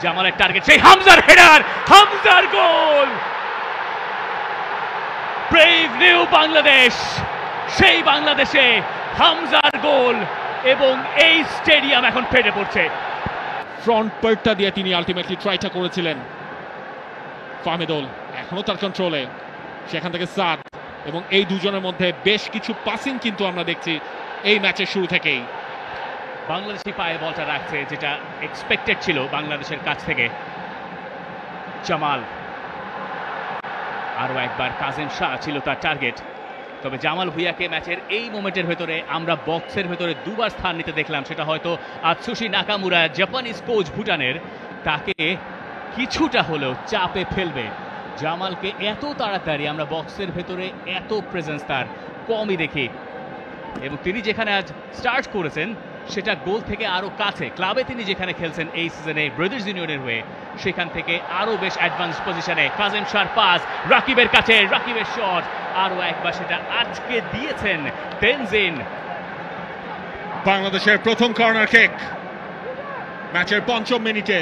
জামালের টার্গেট, সেই হামজার হেডার, হামজার গোল। ব্রেভ নিউ বাংলাদেশ, সেই বাংলাদেশে হামজার গোল এবং এই স্টেডিয়াম এখন ফেটে পড়ছে। ফ্রন্ট পার্টটা দিয়ে তিনি আলটিমেটলি ট্রাইটা করেছিলেন। ফাহমিদুল এখনো তার কন্ট্রোলে, সেখান থেকে সাদ, এবং এই দুজনের মধ্যে বেশ কিছু পাসিং কিন্তু আমরা দেখছি এই ম্যাচের শুরু থেকেই। বাংলাদেশি পায়ে বলটা রাখছে, যেটা এক্সপেক্টেড ছিল বাংলাদেশের কাছ থেকে। জামাল, আরো একবার কাজেম শাহ ছিল তার টার্গেট। তবে জামাল ভুঁইয়াকে ম্যাচের এই মোমেন্টের ভেতরে আমরা বক্সের ভেতরে দুবার স্থান নিতে দেখলাম। সেটা হয়তো আতসুশি নাকামুরা, জাপানিজ কোচ ভুটানের, তাকে কিছুটা হলেও চাপে ফেলবে। জামালকে এত তাড়াতাড়ি আমরা বক্সের ভেতরে এত প্রেজেন্স তার কমই দেখি, এবং তিনি যেখানে আজ স্টার্ট করেছেন সেটা গোল থেকে আরো কাছে। ক্লাবে তিনি যেখানে খেলছেন এই সিজনে ব্রাদার্স ইউনিয়নের হয়ে, সেখান থেকে আরো বেশ অ্যাডভান্স পজিশনে। কাজেম শাহর পাস রাকিবের কাছে, রাকিবের শট, আরো একবার সেটা আটকে দিয়েছেন তেনজিন। বাংলাদেশের প্রথম কর্নার কিক ম্যাচের ৫ম মিনিটে।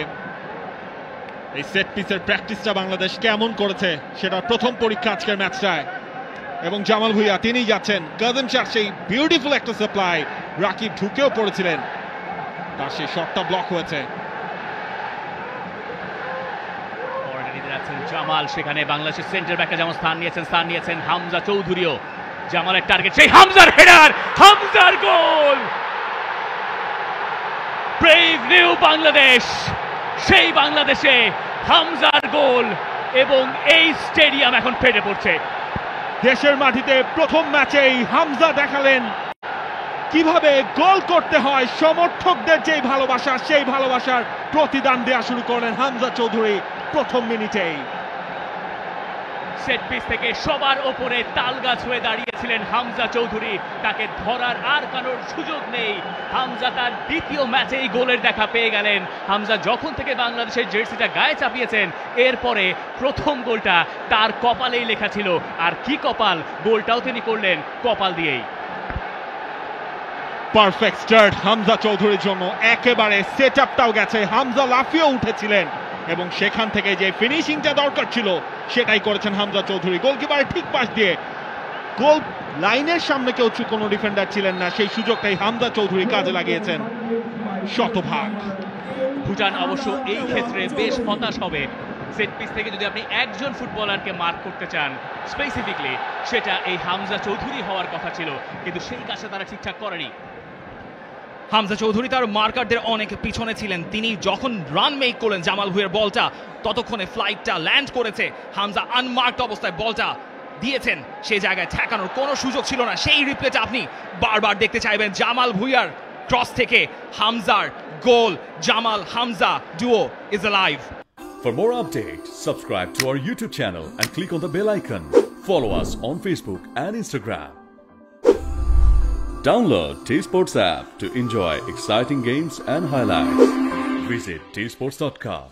এই সেট পিসের প্র্যাকটিসটা বাংলাদেশ কেমন করেছে সেটার প্রথম পরীক্ষা আজকের ম্যাচটায়। এবং জামাল ভুঁইয়া তিনি যাচ্ছেন, কাজেম শাহ সেই বিউটিফুল একটা সাপ্লাই, রাকিব ঢুকেও পড়েছিলেন, তার সেই শটটা ব্লক হয়েছে। জামাল, সেখানে বাংলাদেশের সেন্টার ব্যাকে যেমন স্থান নিয়েছেন হামজা চৌধুরীও। জামালের টার্গেট, সেই হামজার হেডার, হামজার গোল। ব্রেভ নিউ বাংলাদেশ, সেই বাংলাদেশে হামজার গোল এবং এই স্টেডিয়াম এখন ফেটে পড়ছে। দেশের মাটিতে প্রথম ম্যাচেই হামজা দেখালেন কিভাবে গোল করতে হয়। সমর্থকদের যেই ভালোবাসা, সেই ভালোবাসার প্রতিদান দেওয়া শুরু করলেন হামজা চৌধুরী প্রথম মিনিটেই। সেট পিস থেকে সবার ওপরে তালগাছ হয়ে দাঁড়িয়েছিলেন হামজা চৌধুরী, তাকে ধরার আর কারোর সুযোগ নেই। হামজা তার দ্বিতীয় ম্যাচেই গোলের দেখা পেয়ে গেলেন। হামজা যখন থেকে বাংলাদেশের জার্সিটা গায়ে চাপিয়েছেন, এরপরে প্রথম গোলটা তার কপালেই লেখা ছিল। আর কি কপাল, গোলটাও তিনি করলেন কপাল দিয়েই। পারফেক্ট স্টার্ট হামজা চৌধুরীর জন্য, একেবারে সেট আপটাও গেছে। হামজা লাফিয়ে উঠেছিলেন এবং সেখান থেকে যে ফিনিশিংটা দরকার ছিল সেটাই করেছেন হামজা চৌধুরী। গোলকিপারের ঠিক পাশ দিয়ে, গোল লাইনের সামনে কেউ কোনো ডিফেন্ডার ছিলেন না, সেই সুযোগটাই হামজা চৌধুরী কাজে লাগিয়েছেন শতভাগ। ভুটান অবশ্য এই ক্ষেত্রে বেশ হতাশ হবে। সেট পিস থেকে যদি আপনি একজন ফুটবলারকে মার্ক করতে চান স্পেসিফিকলি, সেটা এই হামজা চৌধুরী হওয়ার কথা ছিল, কিন্তু সেই কাজটা তারা ঠিকঠাক করেনি। হামজা চৌধুরী তার মার্কারদের অনেক পিছনে ছিলেন। তিনি যখন রান মেক করলেন জামাল ভুঁইয়ার বলটা, ততক্ষণে ফ্লাইটটা ল্যান্ড করেছে। হামজা আনমার্কড অবস্থায় বলটা দিয়েছেন, সেই জায়গায় ঠেকানোর কোনো সুযোগ ছিল না। সেই রিপ্লেটা আপনি বারবার দেখতে চাইবেন। জামাল ভুঁইয়ার ক্রস থেকে হামজার গোল। Jamal Hamza duo is alive. For more updates, subscribe to our YouTube channel and click on the bell icon. Follow us on Facebook and Instagram. Download T-Sports app to enjoy exciting games and highlights. Visit tsports.com.